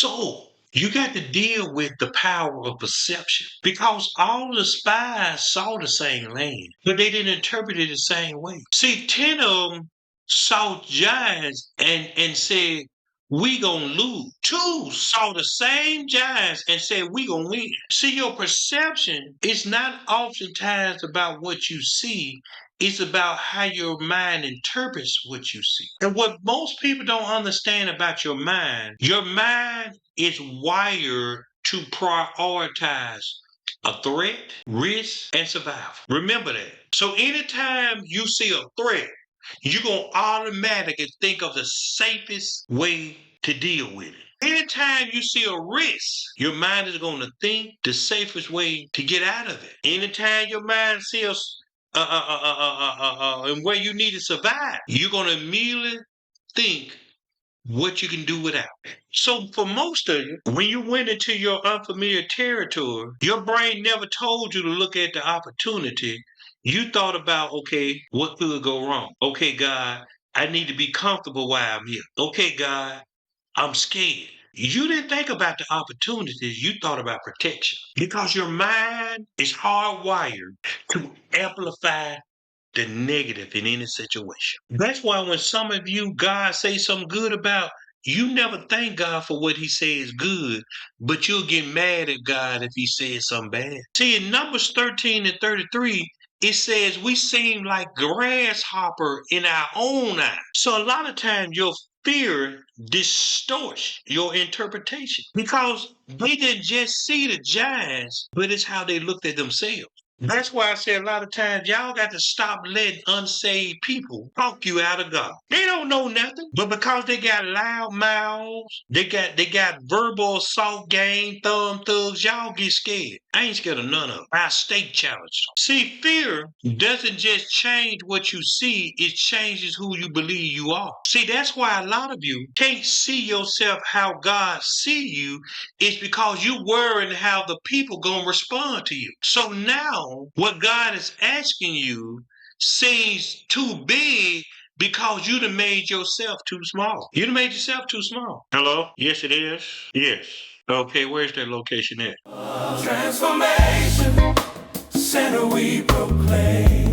So you got to deal with the power of perception because all the spies saw the same land, but they didn't interpret it the same way. See, 10 of them saw giants and said, we gonna lose. 2 saw the same giants and said, we gonna win. See, your perception is not oftentimes about what you see. It's about how your mind interprets what you see. And what most people don't understand about your mind is wired to prioritize a threat, risk, and survival. Remember that. So anytime you see a threat, you're going to automatically think of the safest way to deal with it. Anytime you see a risk, your mind is going to think the safest way to get out of it. Anytime your mind sees and where you need to survive, you're going to immediately think what you can do without. So for most of you, when you went into your unfamiliar territory, your brain never told you to look at the opportunity. You thought about, okay, what could go wrong? Okay, God, I need to be comfortable while I'm here. Okay, God, I'm scared. You didn't think about the opportunities. You thought about protection because your mind is hardwired to amplify the negative in any situation. That's why when some of you, God say something good about, you never thank God for what he says good, but you'll get mad at God if he says something bad. See, in Numbers 13 and 33, it says we seem like grasshopper in our own eyes. So a lot of times your fear distorts your interpretation because they didn't just see the giants, but it's how they looked at themselves. That's why I say a lot of times y'all got to stop letting unsaved people talk you out of God. They don't know nothing, but because they got loud mouths, they got verbal assault gang, thumb thugs, y'all get scared. I ain't scared of none of them. I stay challenged. See, fear doesn't just change what you see, it changes who you believe you are. See, that's why a lot of you can't see yourself how God see you. It's because you worrying how the people gonna respond to you. So now what God is asking you seems too big because you done made yourself too small. You done made yourself too small. Hello? Yes, it is. Yes. Okay, where's that location at? Transformation, center we proclaim.